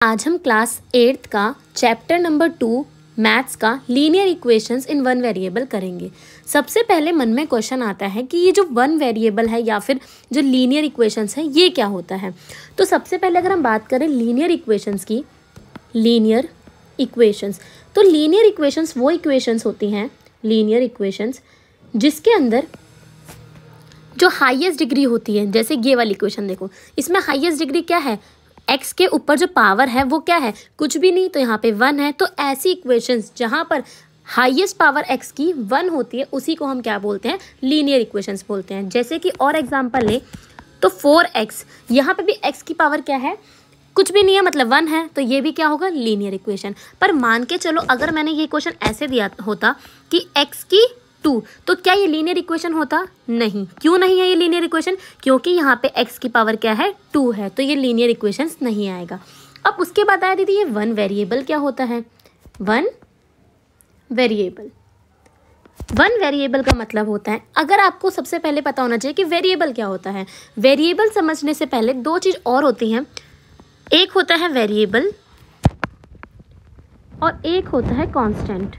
आज हम class 8th का चैप्टर नंबर 2 मैथ्स का linear equations in one variable करेंगे। सबसे पहले मन में क्वेश्चन आता है कि ये जो वन वेरिएबल है या फिर जो लीनियर इक्वेशंस है ये क्या होता है। तो सबसे पहले अगर हम बात करें लीनियर इक्वेशंस की, लीनियर इक्वेशंस, तो लीनियर इक्वेशंस वो इक्वेशंस होती हैं, लीनियर इक्वेशंस जिसके अंदर जो हाईएस्ट डिग्री होती है। जैसे ये वाली इक्वेशन देखो, इसमें हाईएस्ट डिग्री क्या है, x के ऊपर जो पावर है वो क्या है, कुछ भी नहीं, तो यहाँ पे 1 है। तो ऐसी इक्वेशंस जहाँ पर हाईएस्ट पावर x की 1 होती है उसी को हम क्या बोलते हैं, लीनियर इक्वेशंस बोलते हैं। जैसे कि और एग्जांपल ले तो 4x, यहाँ पे भी x की पावर क्या है, कुछ भी नहीं है, मतलब 1 है, तो ये भी क्या होगा, लीनियर इक्वेशन। पर मान के चलो अगर मैंने ये क्वेश्चन ऐसे दिया होता कि x की 2, तो क्या ये लीनियर इक्वेशन होता, नहीं। क्यों नहीं है ये लीनियर इक्वेशन, क्योंकि यहाँ पे x की पावर क्या है, 2 है, तो ये लीनियर इक्वेशंस नहीं आएगा। अब उसके बाद आया दीदी ये वन वेरिएबल क्या होता है। वन वेरिएबल, वन वेरिएबल का मतलब होता है, अगर आपको सबसे पहले पता होना चाहिए कि वेरिएबल क्या होता है। वेरिएबल समझने से पहले दो चीज़ और होती हैं, एक होता है वेरिएबल और एक होता है कांस्टेंट।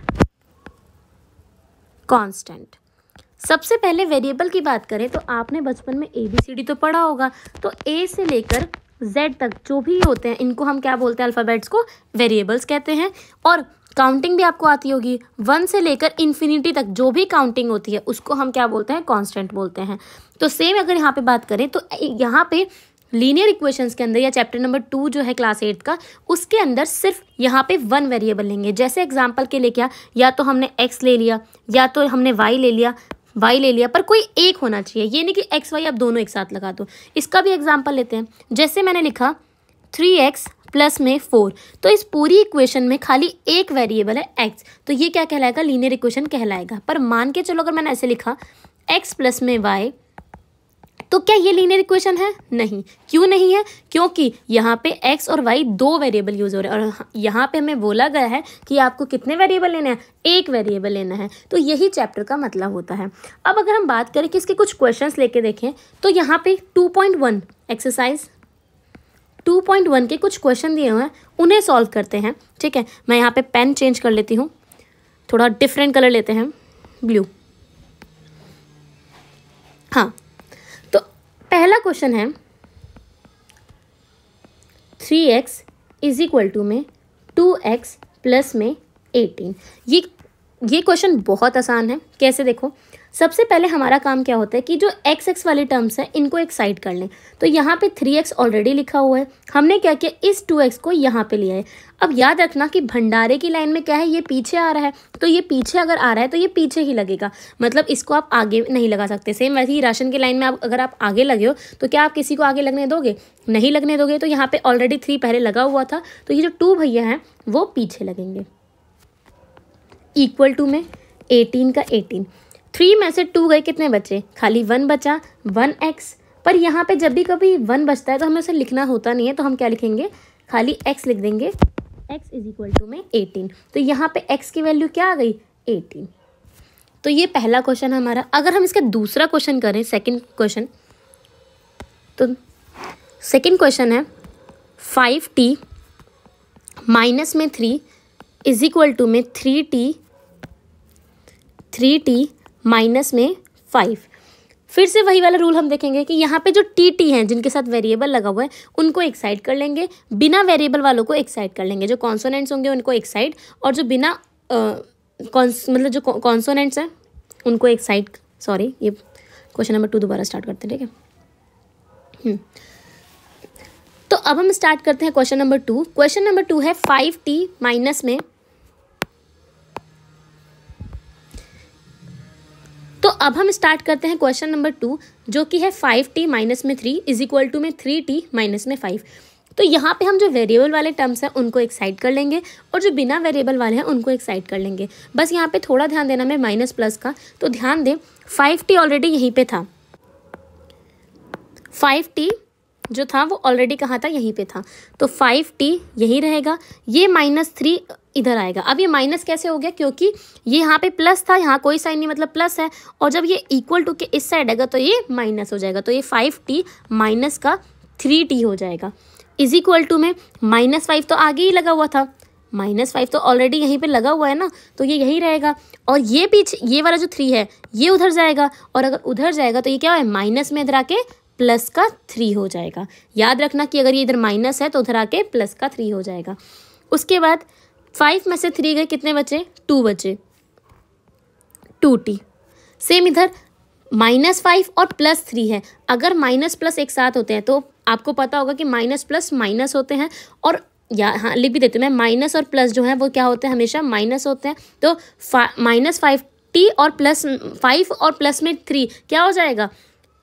कांस्टेंट, सबसे पहले वेरिएबल की बात करें तो आपने बचपन में ABCD तो पढ़ा होगा, तो A से लेकर Z तक जो भी होते हैं इनको हम क्या बोलते हैं, अल्फ़ाबेट्स को वेरिएबल्स कहते हैं। और काउंटिंग भी आपको आती होगी, 1 से लेकर इन्फिनिटी तक जो भी काउंटिंग होती है उसको हम क्या बोलते हैं, कांस्टेंट बोलते हैं। तो सेम अगर यहाँ पे बात करें तो यहाँ पे लीनियर इक्वेशंस के अंदर या चैप्टर नंबर 2 जो है क्लास 8 का, उसके अंदर सिर्फ यहाँ पे वन वेरिएबल लेंगे। जैसे एग्जांपल के लिए क्या, या तो हमने x ले लिया या तो हमने y ले लिया, पर कोई एक होना चाहिए, ये नहीं कि x y आप दोनों एक साथ लगा दो। इसका भी एग्जांपल लेते हैं, जैसे मैंने लिखा 3x प्लस में 4, तो इस पूरी इक्वेशन में खाली एक वेरिएबल है x, तो ये क्या कहलाएगा, लीनियर इक्वेशन कहलाएगा। पर मान के चलो अगर मैंने ऐसे लिखा x प्लस में y, तो क्या ये लीनियर इक्वेशन है, नहीं। क्यों नहीं है, क्योंकि यहाँ पे x और y दो वेरिएबल यूज हो रहे हैं और यहाँ पे हमें बोला गया है कि आपको कितने वेरिएबल लेने हैं, एक वेरिएबल लेना है। तो यही चैप्टर का मतलब होता है। अब अगर हम बात करें कि इसके कुछ क्वेश्चंस लेके देखें तो यहाँ पे 2.1 एक्सरसाइज 2.1 के कुछ क्वेश्चन दिए हुए हैं, उन्हें सॉल्व करते हैं। ठीक है, मैं यहाँ पे पेन चेंज कर लेती हूँ, थोड़ा डिफरेंट कलर लेते हैं, ब्लू। हाँ, पहला क्वेश्चन है 3x इज इक्वल टू में 2x प्लस में 18। ये क्वेश्चन बहुत आसान है। कैसे, देखो सबसे पहले हमारा काम क्या होता है कि जो x वाले टर्म्स हैं इनको एक साइड कर लें। तो यहाँ पे 3x ऑलरेडी लिखा हुआ है, हमने क्या किया, इस 2x को यहाँ पे लिया है। अब याद रखना कि भंडारे की लाइन में क्या है, ये पीछे आ रहा है, तो ये पीछे अगर आ रहा है तो ये पीछे ही लगेगा, मतलब इसको आप आगे नहीं लगा सकते। सेम वैसे ही राशन की लाइन में अगर आप आगे लगे हो तो क्या आप किसी को आगे लगने दोगे, नहीं लगने दोगे। तो यहाँ पे ऑलरेडी 3 पहले लगा हुआ था, तो ये जो 2 भैया हैं वो पीछे लगेंगे। इक्वल टू में 18 का 18, 3 में से 2 गए, कितने बचे, खाली 1 बचा, 1x। पर यहाँ पे जब भी कभी 1 बचता है तो हमें उसे लिखना होता नहीं है, तो हम क्या लिखेंगे, खाली x लिख देंगे, x इज इक्वल टू में 18। तो यहाँ पे x की वैल्यू क्या आ गई, 18। तो ये पहला क्वेश्चन हमारा। अगर हम इसका दूसरा क्वेश्चन करें, सेकंड क्वेश्चन, तो सेकंड क्वेश्चन है 5t माइनस में 3 इज इक्वल टू में 3t माइनस में 5। फिर से वही वाला रूल हम देखेंगे कि यहाँ पे जो टी हैं जिनके साथ वेरिएबल लगा हुआ है उनको एक साइड कर लेंगे, बिना वेरिएबल वालों को एक साइड कर लेंगे। जो कॉन्सोनेंट्स होंगे उनको एक साइड, और जो बिना मतलब जो कॉन्सोनेंट्स हैं उनको एक साइड। सॉरी, ये क्वेश्चन नंबर 2 दोबारा स्टार्ट करते हैं, ठीक है। तो अब हम स्टार्ट करते हैं क्वेश्चन नंबर 2। क्वेश्चन नंबर 2 है 5t माइनस में, तो अब हम स्टार्ट करते हैं क्वेश्चन नंबर 2 जो कि है 5t माइनस में 3 इज इक्वल टू में 3t माइनस में 5। तो यहाँ पे हम जो वेरिएबल वाले टर्म्स हैं उनको एक साइड कर लेंगे और जो बिना वेरिएबल वाले हैं उनको एक साइड कर लेंगे। बस यहाँ पे थोड़ा ध्यान देना में माइनस प्लस का, तो ध्यान दें 5t ऑलरेडी यहीं पे था, 5t जो था वो ऑलरेडी कहाँ था, यहीं पे था, तो 5t यहीं रहेगा, ये -3 इधर आएगा। अब ये माइनस कैसे हो गया, क्योंकि ये यहाँ पे प्लस था, यहाँ कोई साइन नहीं, मतलब प्लस है, और जब ये इक्वल टू के इस साइड आएगा तो ये माइनस हो जाएगा, तो ये 5t माइनस का 3t हो जाएगा। इज इक्वल टू में -5 तो आगे ही लगा हुआ था, -5 तो ऑलरेडी यहीं पे लगा हुआ है ना, तो ये यही रहेगा। और ये पीछे ये वाला जो 3 है ये उधर जाएगा, और अगर उधर जाएगा तो ये क्या है, माइनस में इधर आके प्लस का 3 हो जाएगा। याद रखना कि अगर ये इधर माइनस है तो उधर आके प्लस का 3 हो जाएगा। उसके बाद 5 में से 3 गए, कितने बचे, 2 बचे, 2t। सेम इधर -5 और +3 है। अगर माइनस प्लस एक साथ होते हैं तो आपको पता होगा कि माइनस प्लस माइनस होते हैं, और हाँ लिख भी देती हूँ मैं, माइनस और प्लस जो है वो क्या होते हैं, हमेशा माइनस होते हैं। तो -5t और +5 और प्लस में 3 क्या हो जाएगा,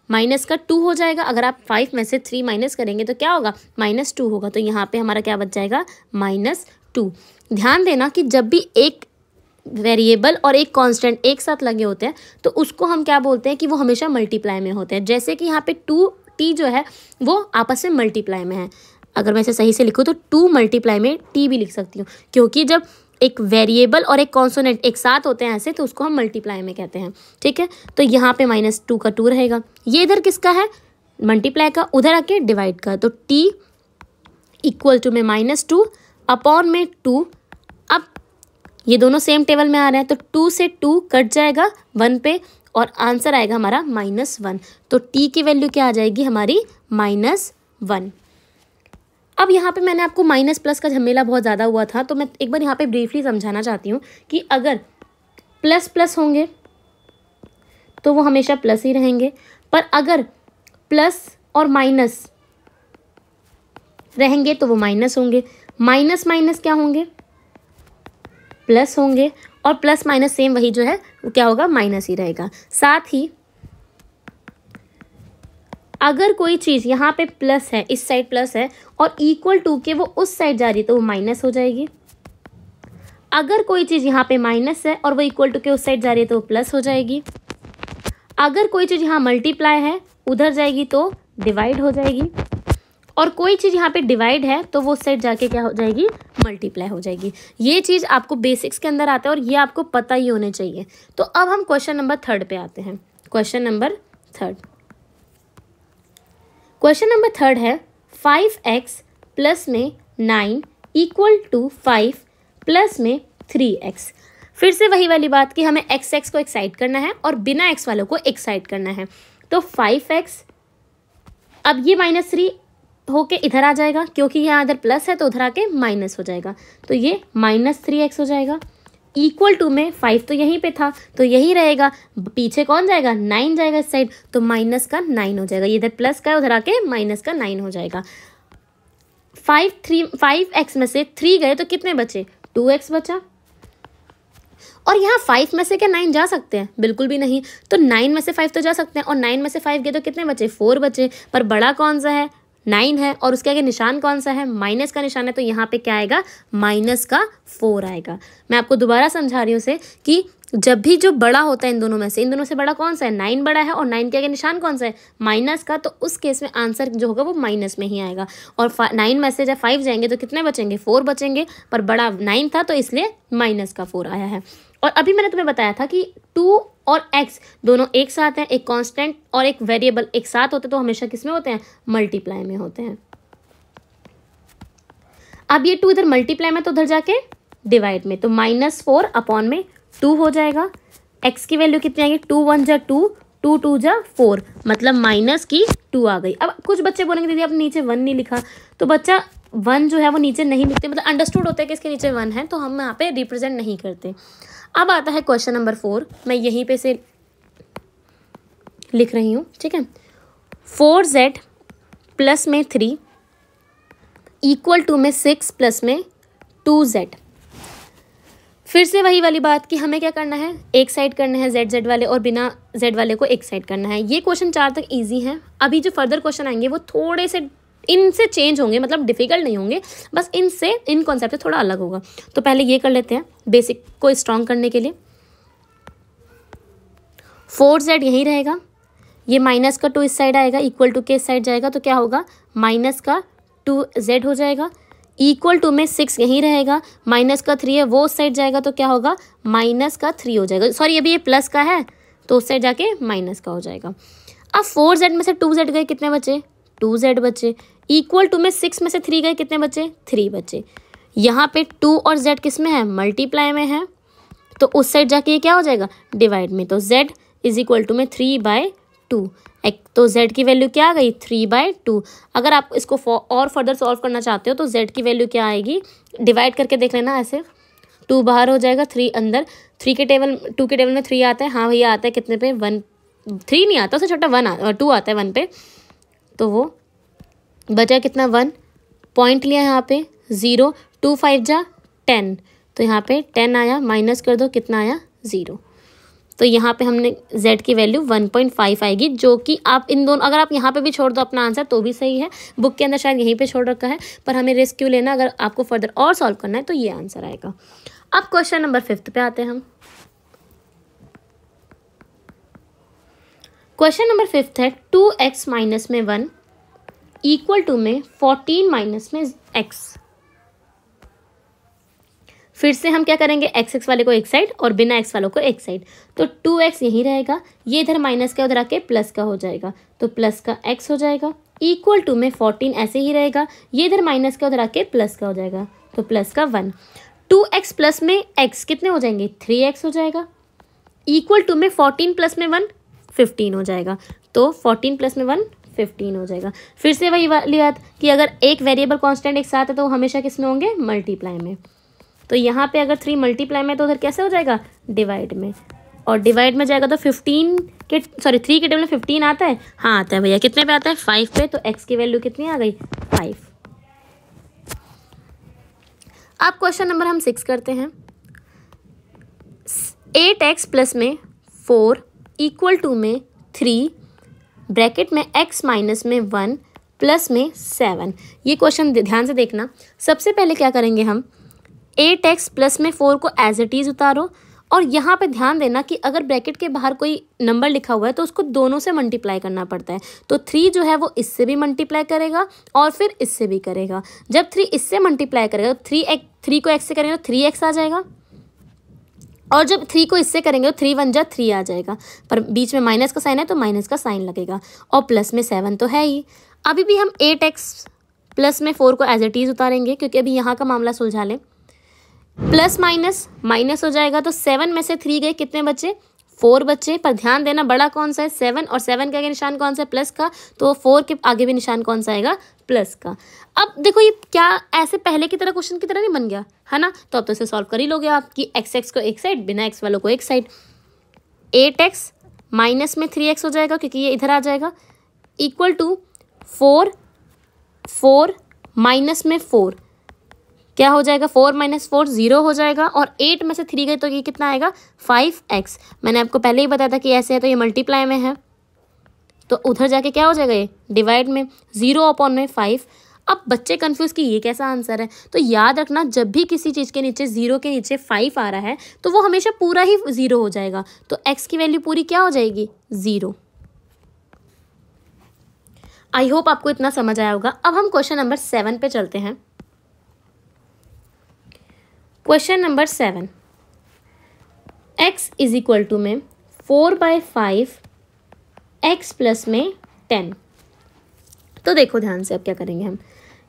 माइनस का 2 हो जाएगा। अगर आप 5 में से 3 माइनस करेंगे तो क्या होगा, -2 होगा। तो यहाँ पे हमारा क्या बच जाएगा, -2। ध्यान देना कि जब भी एक वेरिएबल और एक कांस्टेंट एक साथ लगे होते हैं तो उसको हम क्या बोलते हैं कि वो हमेशा मल्टीप्लाई में होते हैं। जैसे कि यहाँ पे 2t जो है वो आपस में मल्टीप्लाई में है। अगर मैं इसे सही से लिखूँ तो 2 मल्टीप्लाई में t भी लिख सकती हूँ, क्योंकि जब एक वेरिएबल और एक कॉन्सोनेंट एक साथ होते हैं ऐसे तो उसको हम मल्टीप्लाई में कहते हैं। ठीक है, तो यहाँ पे -2 का 2 रहेगा। ये इधर किसका है, मल्टीप्लाई का, उधर आके डिवाइड का, तो t इक्वल टू में -2 अपॉन में 2। अब ये दोनों सेम टेबल में आ रहे हैं तो 2 से 2 कट जाएगा 1 पे, और आंसर आएगा हमारा -1। तो t की वैल्यू क्या आ जाएगी हमारी, -1। अब यहाँ पे मैंने आपको माइनस प्लस का झमेला बहुत ज़्यादा हुआ था, तो मैं एक बार यहाँ पे ब्रीफली समझाना चाहती हूँ कि अगर प्लस प्लस होंगे तो वो हमेशा प्लस ही रहेंगे, पर अगर प्लस और माइनस रहेंगे तो वो माइनस होंगे। माइनस माइनस क्या होंगे, प्लस होंगे, और प्लस माइनस सेम वही जो है वो क्या होगा, माइनस ही रहेगा। साथ ही अगर कोई चीज़ यहाँ पे प्लस है, इस साइड प्लस है, और इक्वल टू के वो उस साइड जा रही है तो वो माइनस हो जाएगी। अगर कोई चीज़ यहाँ पे माइनस है और वो इक्वल टू के उस साइड जा रही है तो वो प्लस हो जाएगी। अगर कोई चीज़ यहाँ मल्टीप्लाई है उधर जाएगी तो डिवाइड हो जाएगी, और कोई चीज़ यहाँ पे डिवाइड है तो वो उस साइड जाके क्या हो जाएगी, मल्टीप्लाई हो जाएगी। ये चीज़ आपको बेसिक्स के अंदर आता है और ये आपको पता ही होने चाहिए। तो अब हम क्वेश्चन नंबर 3 पे आते हैं। क्वेश्चन नंबर 3 है 5x प्लस में 9 इक्वल टू 5 प्लस में 3x। फिर से वही वाली बात कि हमें x को एक्साइट करना है और बिना x वालों को एक्साइट करना है। तो 5x, अब ये -3 होके इधर आ जाएगा, क्योंकि यहाँ इधर प्लस है तो उधर आके माइनस हो जाएगा, तो ये -3x हो जाएगा। इक्वल टू में 5 तो यहीं पे था तो यही रहेगा, पीछे कौन जाएगा, 9 जाएगा इस साइड, तो माइनस का 9 हो जाएगा। ये इधर प्लस का है, उधर आके माइनस का 9 हो जाएगा। 5x में से 3 गए तो कितने बचे, 2x बचा। और यहाँ 5 में से क्या 9 जा सकते हैं, बिल्कुल भी नहीं। तो 9 में से 5 तो जा सकते हैं, और 9 में से 5 गए तो कितने बचे, 4 बचे। पर बड़ा कौन सा है, 9 है, और उसके आगे निशान कौन सा है, माइनस का निशान है, तो यहाँ पे क्या आएगा, -4 आएगा। मैं आपको दोबारा समझा रही हूँ उसे कि जब भी जो बड़ा होता है इन दोनों से बड़ा कौन सा है, 9 बड़ा है, और 9 के आगे निशान कौन सा है, माइनस का, तो उस केस में आंसर जो होगा वो माइनस में ही आएगा। और 9 में से जब 5 जाएंगे तो कितने बचेंगे, 4 बचेंगे, पर बड़ा 9 था तो इसलिए -4 आया है। और अभी मैंने तुम्हें बताया था कि 2 और x दोनों एक साथ हैं, एक कांस्टेंट और एक वेरिएबल एक साथ होते तो हमेशा किस में होते हैं, मल्टीप्लाई में होते हैं। अब ये 2 इधर मल्टीप्लाई में तो उधर जाके डिवाइड में, तो -4 अपॉन में 2 हो जाएगा। x की वैल्यू कितनी आएगी, 2 1 जा 2, 2 2 जा 4, मतलब माइनस की 2 आ गई। अब कुछ बच्चे बोलेंगे दीदी आपने नीचे 1 नहीं लिखा, तो बच्चा 1 जो है वो नीचे नहीं लिखते, मतलब अंडरस्टूड होता है कि इसके नीचे 1 है, तो हम यहाँ पे रिप्रेजेंट नहीं करते। अब आता है क्वेश्चन नंबर 4, मैं यहीं पे से लिख रही हूँ, ठीक है। 4z प्लस में 3 इक्वल टू में 6 प्लस में 2z। फिर से वही वाली बात कि हमें क्या करना है, एक साइड करने हैं z वाले और बिना z वाले को एक साइड करना है। ये क्वेश्चन 4 तक इजी है। अभी जो फर्दर क्वेश्चन आएंगे वो थोड़े से इनसे चेंज होंगे, मतलब डिफिकल्ट नहीं होंगे, बस इन कॉन्सेप्ट से थोड़ा अलग होगा। तो पहले ये कर लेते हैं बेसिक को स्ट्रॉन्ग करने के लिए। 4z यहीं रहेगा, ये माइनस का 2 इस साइड आएगा, इक्वल टू के इस साइड जाएगा तो क्या होगा, माइनस का 2z हो जाएगा। इक्वल टू में 6 यहीं रहेगा, माइनस का 3 है वो उस साइड जाएगा तो क्या होगा, माइनस का 3 हो जाएगा। सॉरी अभी ये प्लस का है तो उस साइड जाके माइनस का हो जाएगा। अब 4z में से 2z गए, कितने बचे, 2z बचे। इक्वल टू में 6 में से 3 गए, कितने बचे? 3 बचे। यहाँ पे 2 और z किस में है? मल्टीप्लाई में है, तो उस साइड जाके ये क्या हो जाएगा? डिवाइड में। तो z इज इक्वल टू में 3/2। तो z की वैल्यू क्या आ गई? 3/2। अगर आप इसको और फर्दर सॉल्व करना चाहते हो तो z की वैल्यू क्या आएगी? डिवाइड करके देख लेना, ऐसे 2 बाहर हो जाएगा, 3 अंदर। 2 के टेबल में 3 आता है। हाँ भैया आता है, कितने पे? 1। 3 नहीं आता, उससे छोटा 2 आता है 1 पे। तो वो बचा कितना? 1। पॉइंट लिया यहाँ पे 0। 2 5 जा 10, तो यहाँ पे 10 आया, माइनस कर दो, कितना आया? 0। तो यहाँ पे हमने z की वैल्यू 1.5 आएगी, जो कि आप इन दोनों, अगर आप यहाँ पे भी छोड़ दो अपना आंसर तो भी सही है। बुक के अंदर शायद यहीं पे छोड़ रखा है, पर हमें रिस्क क्यों लेना? अगर आपको फर्दर और सॉल्व करना है तो ये आंसर आएगा। अब क्वेश्चन नंबर 5 पे आते हैं हम। क्वेश्चन नंबर 5 है 2x माइनस में 1 इक्वल टू में 14 माइनस में x। फिर से हम क्या करेंगे? x वाले को एक साइड और बिना x वालों को एक साइड। तो 2x यहीं रहेगा, ये इधर माइनस का उधर आके प्लस का हो जाएगा, तो प्लस का x हो जाएगा। इक्वल टू में 14 ऐसे ही रहेगा, ये इधर माइनस का उधर आके प्लस का हो जाएगा, तो प्लस का 1। 2x प्लस में x कितने हो जाएंगे? 3x हो जाएगा। इक्वल टू में 14 प्लस में 1 15 हो जाएगा, तो 14 प्लस में 1 15 हो जाएगा। फिर से वही वाली बात कि अगर एक वेरिएबल कांस्टेंट एक साथ है तो वो हमेशा किस में होंगे? मल्टीप्लाई में। तो यहाँ पे अगर 3 मल्टीप्लाई में तो उधर कैसे हो जाएगा? डिवाइड में। और डिवाइड में जाएगा तो 3 के टेबल में 15 आता है। हाँ आता है भैया, कितने पे आता है? 5 पे। तो x की वैल्यू कितनी आ गई? 5। अब क्वेश्चन नंबर हम 6 करते हैं। 8x प्लस में 4 इक्वल टू में 3 ब्रैकेट में x माइनस में 1 प्लस में 7। ये क्वेश्चन ध्यान से देखना। सबसे पहले क्या करेंगे हम? 8x प्लस में 4 को एज इट इज़ उतारो, और यहाँ पे ध्यान देना कि अगर ब्रैकेट के बाहर कोई नंबर लिखा हुआ है तो उसको दोनों से मल्टीप्लाई करना पड़ता है। तो 3 जो है वो इससे भी मल्टीप्लाई करेगा और फिर इससे भी करेगा। जब 3 इससे मल्टीप्लाई करेगा तो 3 को x से करेंगे तो 3x आ जाएगा, और जब 3 को इससे करेंगे तो 3 1 जा 3 आ जाएगा, पर बीच में माइनस का साइन है तो माइनस का साइन लगेगा, और प्लस में 7 तो है ही। अभी भी हम 8x प्लस में 4 को एज इट इज़ उतारेंगे, क्योंकि अभी यहाँ का मामला सुलझा लें। प्लस माइनस माइनस हो जाएगा, तो 7 में से 3 गए, कितने बचे? 4 बचे। पर ध्यान देना बड़ा कौन सा है? 7, और 7 के आगे निशान कौन सा है? प्लस का। तो 4 के आगे भी निशान कौन सा आएगा? प्लस का। अब देखो ये क्या ऐसे पहले की तरह क्वेश्चन की तरह नहीं बन गया है ना? तो अब तो इसे सॉल्व कर ही लोगे आप कि x को एक साइड, बिना x वालों को एक साइड। 8x माइनस में 3x हो जाएगा, क्योंकि ये इधर आ जाएगा, इक्वल टू 4 माइनस में 4 क्या हो जाएगा? 4 माइनस 4 0 हो जाएगा, और 8 में से 3 गए तो ये कितना आएगा? 5x। मैंने आपको पहले ही बताया था कि ऐसे है तो ये मल्टीप्लाई में है, तो उधर जाके क्या हो जाएगा? ये डिवाइड में। 0/5। अब बच्चे कंफ्यूज कि ये कैसा आंसर है, तो याद रखना जब भी किसी चीज़ के नीचे 0 के नीचे 5 आ रहा है तो वो हमेशा पूरा ही 0 हो जाएगा, तो x की वैल्यू पूरी क्या हो जाएगी? 0। आई होप आपको इतना समझ आया होगा। अब हम क्वेश्चन नंबर 7 पे चलते हैं। Question number 7, x is equal to में 4/5 x प्लस में 10। तो देखो ध्यान से अब क्या करेंगे हम।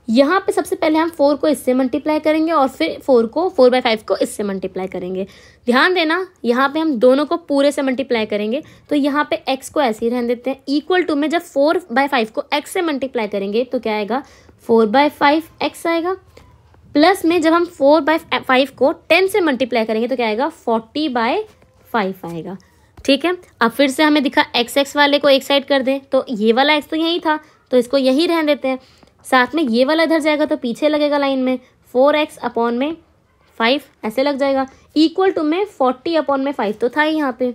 यहाँ पे सबसे पहले हम 4 को इससे मल्टीप्लाई करेंगे और फिर 4/5 को इससे मल्टीप्लाई करेंगे। ध्यान देना यहाँ पे हम दोनों को पूरे से मल्टीप्लाई करेंगे, तो यहाँ पे x को ऐसे ही रहने देते हैं। इक्वल टू में जब 4/5 को x से मल्टीप्लाई करेंगे तो क्या आएगा? 4/5 x आएगा। प्लस में जब हम 4/5 को 10 से मल्टीप्लाई करेंगे तो क्या आएगा? 40/5 आएगा। ठीक है, अब फिर से हमें दिखा x वाले को एक साइड कर दें, तो ये वाला x तो यही था तो इसको यही रहने देते हैं। साथ में ये वाला इधर जाएगा तो पीछे लगेगा लाइन में 4x/5 ऐसे लग जाएगा। इक्वल टू में 40/5 तो था ही यहाँ पे।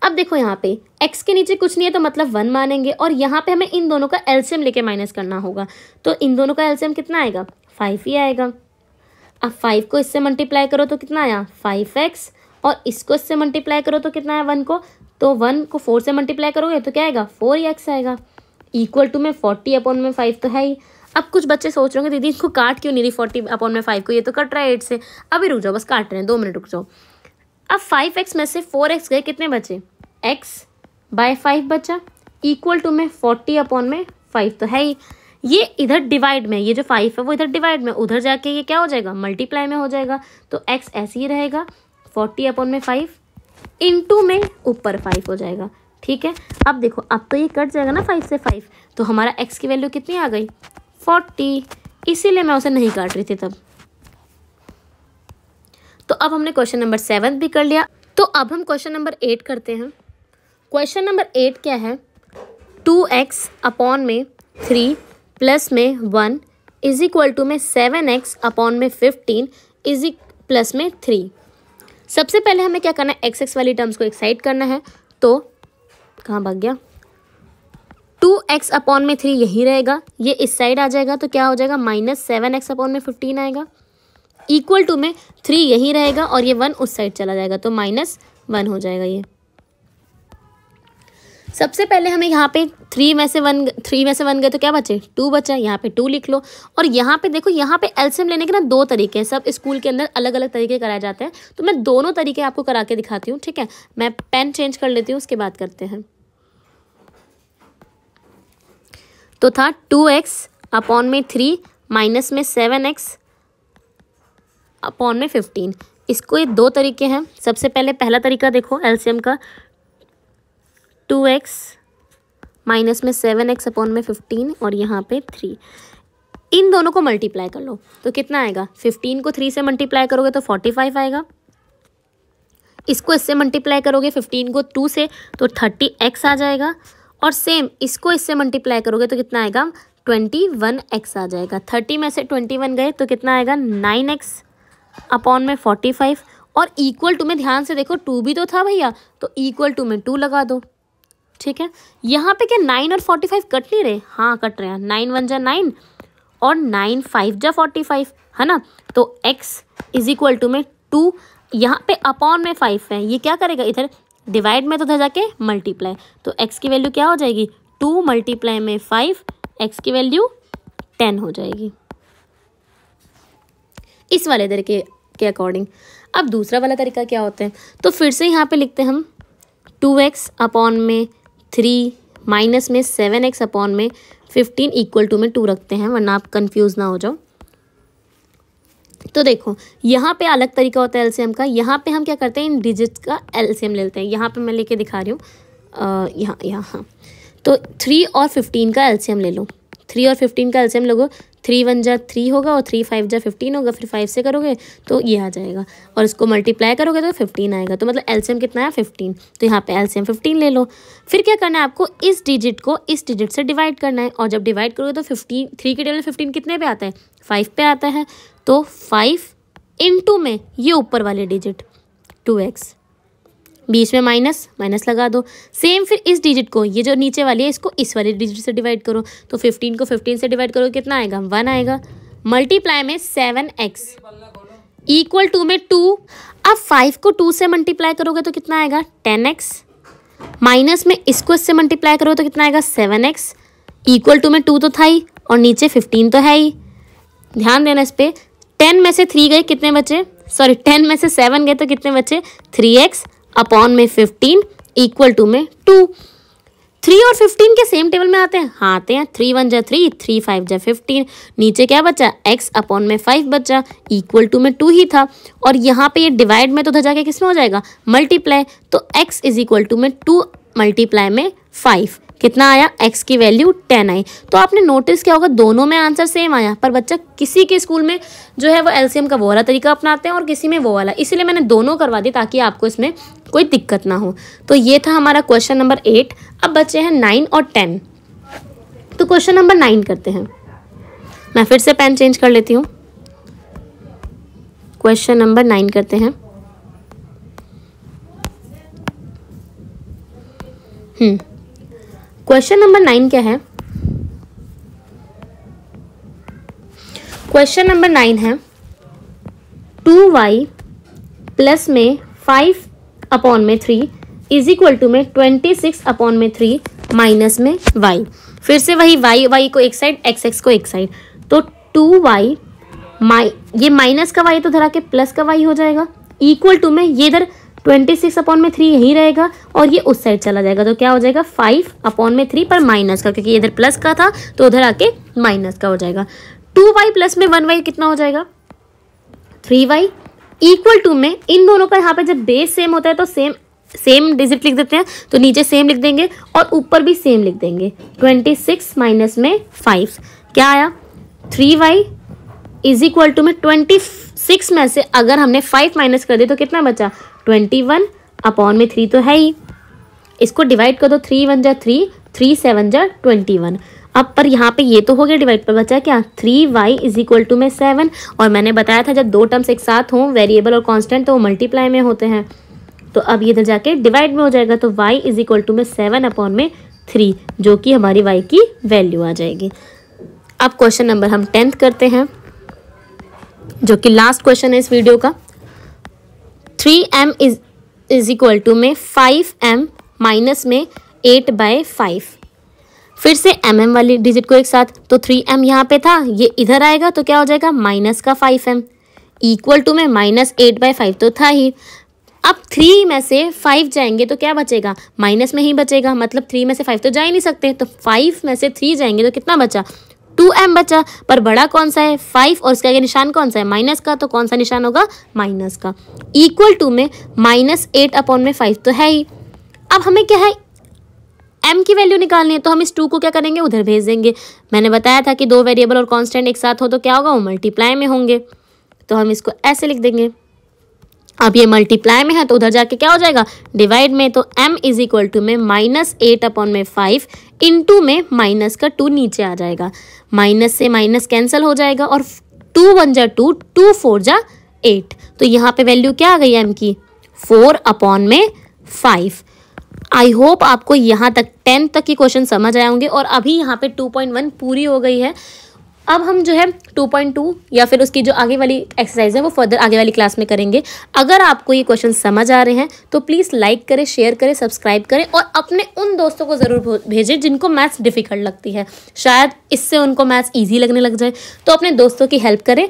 अब देखो यहाँ पे x के नीचे कुछ नहीं है तो मतलब 1 मानेंगे, और यहाँ पे हमें इन दोनों का एलसीएम लेके माइनस करना होगा, तो इन दोनों का एलसीएम कितना आएगा? 5 ही आएगा। अब 5 को इससे मल्टीप्लाई करो तो कितना आया? 5x, और इसको इससे मल्टीप्लाई करो तो कितना आया? 1 को, तो 1 को 4 से मल्टीप्लाई करोगे तो क्या आएगा? 4x आएगा। इक्वल टू में 40/5 तो है ही। अब कुछ बच्चे सोच रहे होंगे दीदी इसको काट क्यों नहीं रही 40/5 को, ये तो कट रहा है 8 से। अभी रुक जाओ, बस काट रहे हैं, 2 मिनट रुक जाओ। अब 5x में से 4x गए, कितने बचे? x/5 बचा। इक्वल टू में 40/5 तो है ही। ये इधर डिवाइड में, ये जो 5 है वो इधर डिवाइड में, उधर जाके ये क्या हो जाएगा, मल्टीप्लाई में हो जाएगा। तो x ऐसे ही रहेगा 40/5 इंटू में ऊपर 5 हो जाएगा। ठीक है, अब देखो अब तो ये कट जाएगा ना 5 से 5, तो हमारा x की वैल्यू कितनी आ गई, 40। इसीलिए मैं उसे नहीं काट रही थी तब। तो अब हमने क्वेश्चन नंबर 7 भी कर लिया। तो अब हम क्वेश्चन नंबर 8 करते हैं। क्वेश्चन नंबर 8 क्या है, 2x/3 प्लस में 1 इज इक्वल टू में 7x/15 इज प्लस में 3। सबसे पहले हमें क्या करना है, x वाली टर्म्स को एक्साइड करना है। तो कहाँ भाग गया, 2x/3 यही रहेगा, ये इस साइड आ जाएगा तो क्या हो जाएगा, -7x/15 आएगा। इक्वल टू में 3 यही रहेगा और ये 1 उस साइड चला जाएगा तो -1 हो जाएगा ये। सबसे पहले हमें यहाँ पे 3 में से 1 गए तो क्या बचे, 2 बचा, यहाँ पे 2 लिख लो। और यहाँ पे देखो, यहाँ पे एलसीएम लेने के ना 2 तरीके हैं, सब स्कूल के अंदर अलग अलग तरीके कराए जाते हैं, तो मैं दोनों तरीके आपको करा के दिखाती हूँ। ठीक है, मैं पेन चेंज कर लेती हूँ, उसके बाद करते हैं। तो था 2x/3 माइनस में 7x/15। इसको ये 2 तरीके हैं। सबसे पहले पहला तरीका देखो एलसीएम का, 2x माइनस में 7x/15 और यहाँ पे 3, इन दोनों को मल्टीप्लाई कर लो तो कितना आएगा, 15 को 3 से मल्टीप्लाई करोगे तो 45 आएगा। इसको इससे मल्टीप्लाई करोगे 15 को 2 से तो 30x आ जाएगा। और सेम इसको इससे मल्टीप्लाई करोगे तो कितना आएगा, 21x आ जाएगा। 30 में से 21 गए तो कितना आएगा, 9x/45। और इक्वल टू में ध्यान से देखो 2 भी तो था भैया, तो इक्वल टू में 2 लगा दो। ठीक है, यहाँ पे क्या 9 और 45 कट नहीं रहे, हाँ कट रहे हैं, 9 1 जा 9 और 9 5 जा 45 है ना। तो x इज इक्वल टू में 2, यहाँ पे अपॉन में 5 है, ये क्या करेगा, इधर डिवाइड में तो उधर जाके मल्टीप्लाई, तो x की वैल्यू क्या हो जाएगी, 2 मल्टीप्लाई में 5, x की वैल्यू 10 हो जाएगी इस वाले तरीके के अकॉर्डिंग। अब दूसरा वाला तरीका क्या होता है, तो फिर से यहाँ पे लिखते हैं हम 2x/3 माइनस में 7x/15 इक्वल टू में 2 रखते हैं, वरना आप कंफ्यूज ना हो जाओ। तो देखो यहाँ पे अलग तरीका होता है एलसीएम का। यहाँ पे हम क्या करते हैं, इन डिजिट्स का एलसीएम ले लेते हैं। यहाँ पे मैं लेके दिखा रही हूँ, यहाँ तो 3 और 15 का एलसीएम ले लो। 3 और 15 का एलसीएम लोगो, 3 1 जा 3 होगा और 3 5 जा 15 होगा, फिर 5 से करोगे तो ये आ जाएगा और इसको मल्टीप्लाई करोगे तो 15 आएगा। तो मतलब एलसीएम कितना है, 15। तो यहाँ पे एलसीएम 15 ले लो। फिर क्या करना है आपको, इस डिजिट को इस डिजिट से डिवाइड करना है, और जब डिवाइड करोगे तो 3 के टेबल 15 कितने पे आता है, 5 पे आता है। तो 5 इंटू में ये ऊपर वाले डिजिट 2x, बीच में माइनस लगा दो। सेम फिर इस डिजिट को, ये जो नीचे वाली है, इसको इस वाले डिजिट से डिवाइड करो, तो 15 को 15 से डिवाइड करो कितना आएगा, 1 आएगा। मल्टीप्लाई में 7x इक्वल टू में 2। अब 5 को 2 से मल्टीप्लाई करोगे तो कितना आएगा, 10x। माइनस में इसको इससे मल्टीप्लाई करोगे तो कितना आएगा, 7x इक्वल टू में 2 तो था ही और नीचे 15 तो है ही। ध्यान देना इस पे। 10 में से 3 गए, कितने बचे, 10 में से 7 गए तो कितने बचे, 3x अपॉन में 15 इक्वल टू में 2। 3 और 15 के सेम टेबल में आते हैं, हाँ आते हैं। 3 1 जा 3, 3 5 जा 15, नीचे क्या बचा, x अपॉन में 5 बचा, इक्वल टू में 2 ही था। और यहाँ पे ये डिवाइड में तो उधर जाके किस में हो जाएगा, मल्टीप्लाई। तो x इज इक्वल टू में 2 मल्टीप्लाई में 5, कितना आया, x की वैल्यू 10 आई। तो आपने नोटिस किया होगा दोनों में आंसर सेम आया, पर बच्चा किसी के स्कूल में जो है वो एलसीएम का वो वाला तरीका अपनाते हैं और किसी में वो वाला, इसीलिए मैंने दोनों करवा दी ताकि आपको इसमें कोई दिक्कत ना हो। तो ये था हमारा क्वेश्चन नंबर 8। अब बचे हैं 9 और 10। तो क्वेश्चन नंबर 9 करते हैं। मैं फिर से पेन चेंज कर लेती हूँ। क्वेश्चन नंबर 9 करते हैं। क्वेश्चन नंबर 9 क्या है, क्वेश्चन नंबर 9 है 2y प्लस में 5/3 इज इक्वल टू में 26/3 माइनस में y। फिर से वही y को एक साइड, x को एक साइड। तो 2y ये माइनस का y तो धरा के प्लस का y हो जाएगा, इक्वल टू में ये इधर 26/3 यहीं रहेगा और ये उस साइड चला जाएगा, तो क्या हो जाएगा 5/3 पर माइनस का, क्योंकि इधर प्लस का था तो उधर आके माइनस का हो जाएगा। 2y प्लस में 1y कितना हो जाएगा 3y इक्वल टू में इन दोनों का यहाँ पे जब बेस सेम होता है तो सेम डिजिट लिख देते हैं, तो नीचे सेम लिख देंगे और ऊपर भी सेम लिख देंगे। 26 माइनस में 5 क्या आया 3y इज इक्वल टू में 26 में से अगर हमने 5 माइनस कर दिया तो कितना बचा 21/3 तो है ही, इसको डिवाइड कर दो 3 1 जा 3 3 7 जा 21। अब पर यहाँ पे ये तो हो गया डिवाइड, पर बचा क्या 3y इज इक्वल टू में 7। और मैंने बताया था जब दो टर्म्स एक साथ हों वेरिएबल और कांस्टेंट तो वो मल्टीप्लाई में होते हैं, तो अब ये इधर जाके डिवाइड में हो जाएगा, तो y इज इक्वल टू में 7/3 जो कि हमारी y की वैल्यू आ जाएगी। अब क्वेश्चन नंबर हम 10th करते हैं जो कि लास्ट क्वेश्चन है इस वीडियो का। 3m इज इक्वल टू में 5m माइनस में 8/5। फिर से mm वाली डिजिट को एक साथ, तो 3m यहाँ पे था ये इधर आएगा तो क्या हो जाएगा माइनस का 5m इक्वल टू में माइनस 8/5 तो था ही। अब 3 में से 5 जाएंगे तो क्या बचेगा माइनस में ही बचेगा, मतलब 3 में से 5 तो जा ही नहीं सकते, तो 5 में से 3 जाएंगे तो कितना बचा 2m बचा। पर बड़ा कौन सा है 5 और इसका आगे निशान कौन सा है माइनस का, तो कौन सा निशान होगा माइनस का इक्वल टू में -8/5 तो है ही। अब हमें क्या है m की वैल्यू निकालनी है, तो हम इस 2 को क्या करेंगे उधर भेज देंगे। मैंने बताया था कि दो वेरिएबल और कांस्टेंट एक साथ हो तो क्या होगा वो मल्टीप्लाई में होंगे, तो हम इसको ऐसे लिख देंगे। अब ये मल्टीप्लाई में है तो उधर जाके क्या हो जाएगा डिवाइड में, तो m इज इक्वल टू में -8/5 इंटू में माइनस का 2 नीचे आ जाएगा, माइनस से माइनस कैंसिल हो जाएगा और 2 1 जा 2 2 4 जा 8, तो यहाँ पे वैल्यू क्या आ गई m की 4/5। आई होप आपको यहाँ तक 10 तक की क्वेश्चन समझ आए होंगे और अभी यहाँ पे 2.1 पूरी हो गई है। अब हम जो है 2.2 या फिर उसकी जो आगे वाली एक्सरसाइज है वो फर्दर आगे वाली क्लास में करेंगे। अगर आपको ये क्वेश्चन समझ आ रहे हैं तो प्लीज़ लाइक करें, शेयर करें, सब्सक्राइब करें और अपने उन दोस्तों को ज़रूर भेजें जिनको मैथ्स डिफ़िकल्ट लगती है, शायद इससे उनको मैथ्स ईजी लगने लग जाए, तो अपने दोस्तों की हेल्प करें